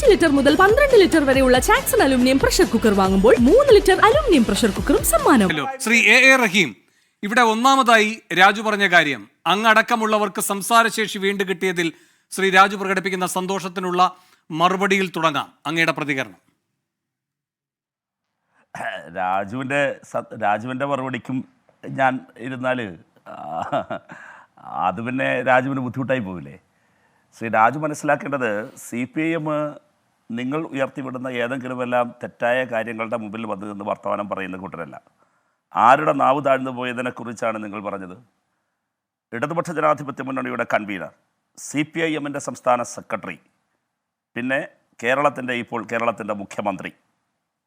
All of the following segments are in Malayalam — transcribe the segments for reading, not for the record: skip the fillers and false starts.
5 ലിറ്റർ മുതൽ 12 ലിറ്റർ വരെയുള്ള ചാക്സൺ അലുമിനിയം പ്രഷർ കുക്കർ വാങ്ങുമ്പോൾ 3 ലിറ്റർ അലുമിനിയം പ്രഷർ കുക്കറും സമ്മാനം. ശ്രീ എ റഹീം, ഇവിടെ ഒന്നാമതായി രാജു പറഞ്ഞ കാര്യം, അങ്ങടക്കമുള്ളവർക്ക് സംസാരശേഷി വീണ്ടും കിട്ടിയതിൽ ശ്രീ രാജു പ്രകടിപ്പിക്കുന്ന സന്തോഷത്തിനുള്ള മറുപടിയിൽ തുടങ്ങാം. അങ്ങയുടെ പ്രതികരണം. രാജുവിൻ്റെ മറുപടിക്കും ഞാൻ ഇരുന്നാൽ അത് പിന്നെ രാജുവിന് ബുദ്ധിമുട്ടായി പോവില്ലേ? ശ്രീ രാജു മനസ്സിലാക്കേണ്ടത് CPIM നിങ്ങൾ ഉയർത്തിവിടുന്ന ഏതെങ്കിലുമെല്ലാം തെറ്റായ കാര്യങ്ങളുടെ മുമ്പിൽ വന്നു നിന്ന് വർത്തമാനം പറയുന്ന കൂട്ടരല്ല. ആരുടെ നാവ് താഴ്ന്നു പോയതിനെക്കുറിച്ചാണ് നിങ്ങൾ പറഞ്ഞത്? ഇടതുപക്ഷ ജനാധിപത്യ മുന്നണിയുടെ കൺവീനർ, CPIMൻ്റെ സംസ്ഥാന സെക്രട്ടറി, പിന്നെ കേരളത്തിൻ്റെ മുഖ്യമന്ത്രി,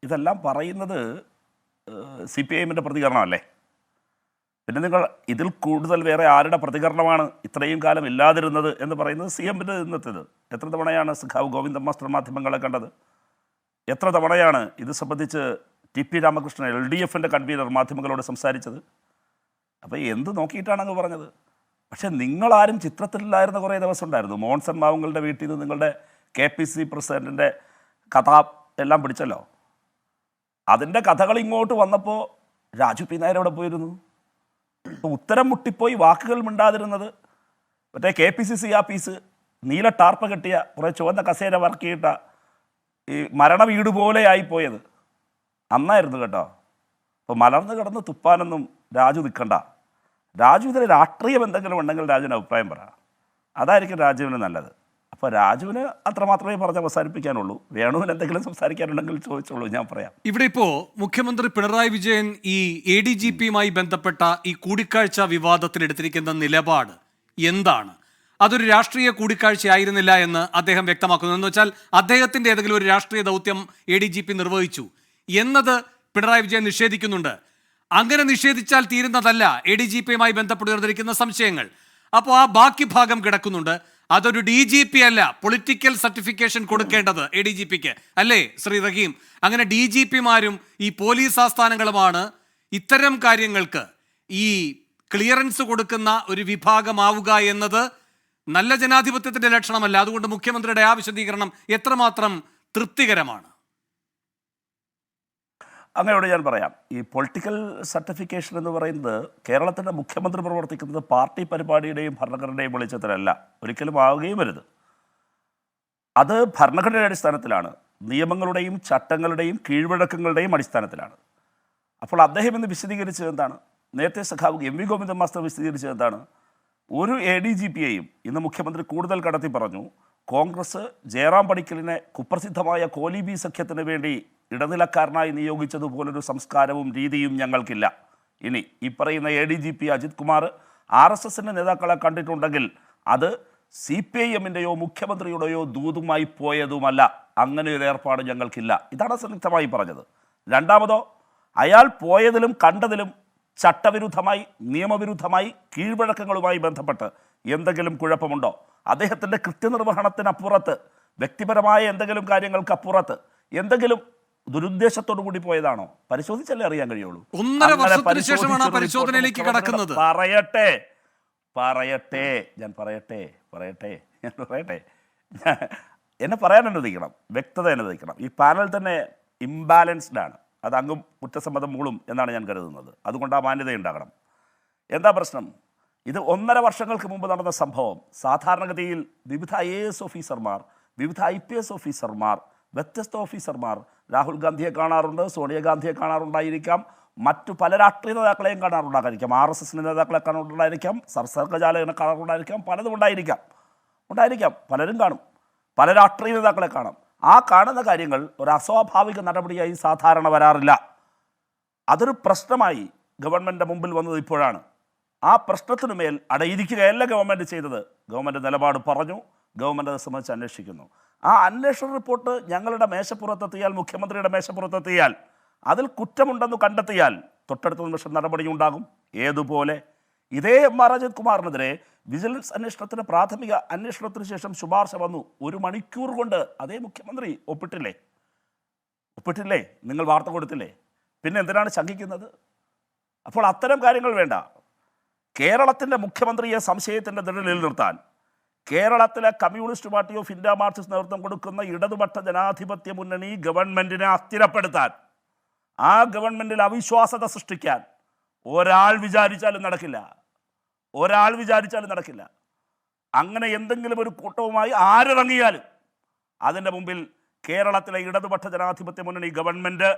ഇതെല്ലാം പറയുന്നത് CPIMൻ്റെ പ്രതികരണമല്ലേ? പിന്നെ നിങ്ങൾ ഇതിൽ കൂടുതൽ വേറെ ആരുടെ പ്രതികരണമാണ് ഇത്രയും കാലം ഇല്ലാതിരുന്നത് എന്ന് പറയുന്നത് CMൻ്റെ ഇന്നത്തേത്. എത്ര തവണയാണ് സഖാവ് ഗോവിന്ദൻ മാസ്റ്റർ മാധ്യമങ്ങളെ കണ്ടത്? എത്ര തവണയാണ് ഇത് സംബന്ധിച്ച് TP രാമകൃഷ്ണൻ LDFൻ്റെ കൺവീനർ മാധ്യമങ്ങളോട് സംസാരിച്ചത്? അപ്പോൾ എന്ത് നോക്കിയിട്ടാണ് അങ്ങ് പറഞ്ഞത്? പക്ഷേ നിങ്ങളാരും ചിത്രത്തിലില്ലായിരുന്ന കുറേ ദിവസം ഉണ്ടായിരുന്നു. മോൺസൺ മാവുങ്ങളുടെ വീട്ടിൽ നിന്ന് നിങ്ങളുടെ KPC പ്രസിഡൻറ്റിൻ്റെ കഥ എല്ലാം പിടിച്ചല്ലോ. അതിൻ്റെ കഥകൾ ഇങ്ങോട്ട് വന്നപ്പോൾ രാജു പി നായർ എവിടെ പോയിരുന്നു? ഉത്തരം മുട്ടിപ്പോയി വാക്കുകൾ മിണ്ടാതിരുന്നത് മറ്റേ KPCC ആഫീസ് നീല ടാർപ്പ കെട്ടിയ കുറേ ചുവന്ന കസേര വർക്കിയിട്ട ഈ മരണ വീട് പോലെ ആയിപ്പോയത് അന്നായിരുന്നു കേട്ടോ. അപ്പോൾ മലർന്ന് കിടന്ന് തുപ്പാനൊന്നും രാജു നിൽക്കണ്ട. രാജു ഇതിൽ രാഷ്ട്രീയം എന്തെങ്കിലും ഉണ്ടെങ്കിൽ രാജുവിന് അഭിപ്രായം പറ, അതായിരിക്കും രാജുവിന് നല്ലത്. അപ്പോൾ രാജുവിന് അത്രമാത്രമേ പറഞ്ഞ് അവസാനിപ്പിക്കാനുള്ളൂ. വേണുവിന് എന്തെങ്കിലും സംസാരിക്കാനുണ്ടെങ്കിൽ ചോദിച്ചോളൂ, ഞാൻ പറയാം. ഇവിടെ ഇപ്പോൾ മുഖ്യമന്ത്രി പിണറായി വിജയൻ ഈ ADGPയുമായി ബന്ധപ്പെട്ട ഈ കൂടിക്കാഴ്ച വിവാദത്തിൽ എടുത്തിരിക്കുന്ന നിലപാട് എന്താണ്? അതൊരു രാഷ്ട്രീയ കൂടിക്കാഴ്ചയായിരുന്നില്ല എന്ന് അദ്ദേഹം വ്യക്തമാക്കുന്നു. എന്ന് വെച്ചാൽ അദ്ദേഹത്തിന്റെ ഏതെങ്കിലും ഒരു രാഷ്ട്രീയ ദൗത്യം ADGP നിർവഹിച്ചു എന്നത് പിണറായി വിജയൻ നിഷേധിക്കുന്നുണ്ട്. അങ്ങനെ നിഷേധിച്ചാൽ തീരുന്നതല്ല ADGPയുമായി ബന്ധപ്പെട്ടിരിക്കുന്ന സംശയങ്ങൾ. അപ്പോൾ ആ ബാക്കി ഭാഗം കിടക്കുന്നുണ്ട്. അതൊരു DGP അല്ല പൊളിറ്റിക്കൽ സർട്ടിഫിക്കേഷൻ കൊടുക്കേണ്ടത് ADGPക്ക് അല്ലേ ശ്രീ റഹീം? അങ്ങനെ DGPമാരും ഈ പോലീസ് ആസ്ഥാനങ്ങളുമാണ് ഇത്തരം കാര്യങ്ങൾക്ക് ഈ ക്ലിയറൻസ് കൊടുക്കുന്ന ഒരു വിഭാഗമാവുക എന്നത് നല്ല ജനാധിപത്യത്തിന്റെ ലക്ഷണമല്ല. അതുകൊണ്ട് മുഖ്യമന്ത്രിയുടെ ആ വിശദീകരണം എത്രമാത്രം തൃപ്തികരമാണ്? അങ്ങനെയോട് ഞാൻ പറയാം. ഈ പൊളിറ്റിക്കൽ സർട്ടിഫിക്കേഷൻ എന്ന് പറയുന്നത് കേരളത്തിൻ്റെ മുഖ്യമന്ത്രി പ്രവർത്തിക്കുന്നത് പാർട്ടി പരിപാടിയുടെയും ഭരണഘടനയുടെയും വെളിച്ചത്തിലല്ല, ഒരിക്കലും ആവുകയും വരുത്. അത് ഭരണഘടനയുടെ അടിസ്ഥാനത്തിലാണ്, നിയമങ്ങളുടെയും ചട്ടങ്ങളുടെയും കീഴ്വഴക്കങ്ങളുടെയും അടിസ്ഥാനത്തിലാണ്. അപ്പോൾ അദ്ദേഹം ഇന്ന് വിശദീകരിച്ചത് എന്താണ്? നേരത്തെ സഖാവ് MV ഗോവിന്ദൻ മാസ്റ്റർ വിശദീകരിച്ചത് എന്താണ്? ഒരു ADGPയെയും ഇന്ന് മുഖ്യമന്ത്രി കൂടുതൽ കടത്തി പറഞ്ഞു. കോൺഗ്രസ് ജയറാം പണിക്കലിനെ കുപ്രസിദ്ധമായ കോലീബി സഖ്യത്തിന് വേണ്ടി ഇടനിലക്കാരനായി നിയോഗിച്ചതുപോലൊരു സംസ്കാരവും രീതിയും ഞങ്ങൾക്കില്ല. ഇനി ഈ പറയുന്ന ADGP അജിത് കുമാർ RSSൻ്റെ നേതാക്കളെ കണ്ടിട്ടുണ്ടെങ്കിൽ അത് CPIMൻ്റെയോ മുഖ്യമന്ത്രിയുടെയോ ദൂതുമായി പോയതുമല്ല. അങ്ങനെ ഒരു ഏർപ്പാട് ഞങ്ങൾക്കില്ല. ഇതാണ് സംയുക്തമായി പറഞ്ഞത്. രണ്ടാമതോ, അയാൾ പോയതിലും കണ്ടതിലും ചട്ടവിരുദ്ധമായി നിയമവിരുദ്ധമായി കീഴ്വഴക്കങ്ങളുമായി ബന്ധപ്പെട്ട് എന്തെങ്കിലും കുഴപ്പമുണ്ടോ? അദ്ദേഹത്തിൻ്റെ കൃത്യനിർവഹണത്തിനപ്പുറത്ത് വ്യക്തിപരമായ എന്തെങ്കിലും കാര്യങ്ങൾക്കപ്പുറത്ത് എന്തെങ്കിലും ദുരുദ്ദേശത്തോടു കൂടി പോയതാണോ? പരിശോധിച്ചല്ലേ അറിയാൻ കഴിയുള്ളൂ. പറയട്ടെ എന്നെ പറയാൻ അനുവദിക്കണം, വ്യക്തത അനുവദിക്കണം. ഈ പാനൽ തന്നെ ഇംബാലൻസ്ഡ് ആണ്. അത് അങ്ങും കുറ്റസമ്മതം മൂളും എന്നാണ് ഞാൻ കരുതുന്നത്. അതുകൊണ്ട് ആ മാന്യതയുണ്ടാകണം. എന്താ പ്രശ്നം? ഇത് 1.5 വർഷങ്ങൾക്ക് മുമ്പ് നടന്ന സംഭവം. സാധാരണഗതിയിൽ വിവിധ IAS ഓഫീസർമാർ, വിവിധ IPS ഓഫീസർമാർ, വ്യത്യസ്ത ഓഫീസർമാർ രാഹുൽ ഗാന്ധിയെ കാണാറുണ്ട്, സോണിയാഗാന്ധിയെ കാണാറുണ്ടായിരിക്കാം, മറ്റു പല രാഷ്ട്രീയ നേതാക്കളെയും കാണാറുണ്ടായിരിക്കാം, RSSൻ്റെ നേതാക്കളെ കാണാറുണ്ടായിരിക്കാം, സർക്കാജാലകനെ കാണാറുണ്ടായിരിക്കാം, പലതും ഉണ്ടായിരിക്കാം, പലരും കാണും, പല രാഷ്ട്രീയ നേതാക്കളെ കാണാം. ആ കാണുന്ന കാര്യങ്ങൾ ഒരു അസ്വാഭാവിക നടപടിയായി സാധാരണ വരാറില്ല. അതൊരു പ്രശ്നമായി ഗവൺമെൻറ്റിൻ്റെ മുമ്പിൽ വന്നത് ഇപ്പോഴാണ്. ആ പ്രശ്നത്തിനുമേൽ അടയിരിക്കുകയല്ല ഗവൺമെൻറ് ചെയ്തത്. ഗവൺമെൻറ് നിലപാട് പറഞ്ഞു, ഗവൺമെൻറ് അത് സംബന്ധിച്ച് അന്വേഷിക്കുന്നു. ആ അന്വേഷണ റിപ്പോർട്ട് ഞങ്ങളുടെ മേശപ്പുറത്തെത്തിയാൽ, മുഖ്യമന്ത്രിയുടെ മേശപ്പുറത്തെത്തിയാൽ, അതിൽ കുറ്റമുണ്ടെന്ന് കണ്ടെത്തിയാൽ തൊട്ടടുത്ത നിമിഷം നടപടിയുണ്ടാകും. ഏതുപോലെ ഇതേ MR അജിത് കുമാറിനെതിരെ വിജിലൻസ് അന്വേഷണത്തിന് പ്രാഥമിക അന്വേഷണത്തിന് ശേഷം ശുപാർശ വന്നു. 1 മണിക്കൂർ കൊണ്ട് അതേ മുഖ്യമന്ത്രി ഒപ്പിട്ടില്ലേ? നിങ്ങൾ വാർത്ത കൊടുത്തില്ലേ? പിന്നെ എന്തിനാണ് ശങ്കിക്കുന്നത്? അപ്പോൾ അത്തരം കാര്യങ്ങൾ വേണ്ട. കേരളത്തിൻ്റെ മുഖ്യമന്ത്രിയെ സംശയത്തിൻ്റെ നിഴലിൽ നിർത്താൻ കേരളത്തിലെ communist party of India Marxist നേതൃത്വം കൊടുക്കുന്ന ഇടതുപക്ഷ ജനാധിപത്യ മുന്നണി ഗവൺമെന്റിനെ അസ്ഥിരപ്പെടുത്താൻ, ആ ഗവൺമെന്റിൽ അവിശ്വാസത സൃഷ്ടിക്കാൻ ഒരാൾ വിചാരിച്ചാലും നടക്കില്ല. ഒരാൾ വിചാരിച്ചാലും നടക്കില്ല. അങ്ങനെ എന്തെങ്കിലും ഒരു കൂട്ടവുമായി ആരിറങ്ങിയാലും അതിൻ്റെ മുമ്പിൽ കേരളത്തിലെ ഇടതുപക്ഷ ജനാധിപത്യ മുന്നണി ഗവൺമെൻറ്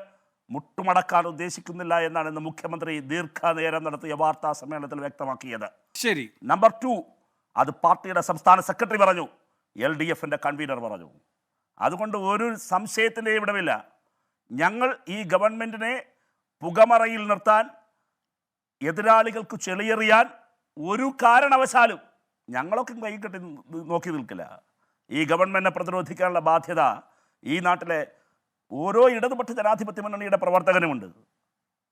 മുട്ടുമടക്കാൻ ഉദ്ദേശിക്കുന്നില്ല എന്നാണ് ഇന്ന് മുഖ്യമന്ത്രി ദീർഘനേരം നടത്തിയ വാർത്താ സമ്മേളനത്തിൽ വ്യക്തമാക്കിയത്. ശരി. നമ്പർ 2, അത് പാർട്ടിയുടെ സംസ്ഥാന സെക്രട്ടറി പറഞ്ഞു, LDFിൻ്റെ കൺവീനർ പറഞ്ഞു. അതുകൊണ്ട് ഒരു സംശയത്തിൻ്റെയും ഇടമില്ല. ഞങ്ങൾ ഈ ഗവൺമെൻറ്റിനെ പുകമറയിൽ നിർത്താൻ, എതിരാളികൾക്ക് ചെളിയെറിയാൻ ഒരു കാരണവശാലും ഞങ്ങളൊക്കെ കൈകെട്ടി നോക്കി നിൽക്കില്ല. ഈ ഗവൺമെൻറ്റിനെ പ്രതിരോധിക്കാനുള്ള ബാധ്യത ഈ നാട്ടിലെ ഓരോ ഇടതുപക്ഷ ജനാധിപത്യ മുന്നണിയുടെ പ്രവർത്തകനുമുണ്ട്.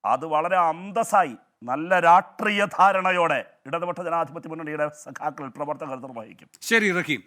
അത് വളരെ അന്തസ്സായി നല്ല രാഷ്ട്രീയ ധാരണയോടെ ഇടതുപക്ഷ ജനാധിപത്യ മുന്നണിയുടെ സഖാക്കൾ പ്രവർത്തകർ നിർവഹിക്കും. ശരി റഹീം.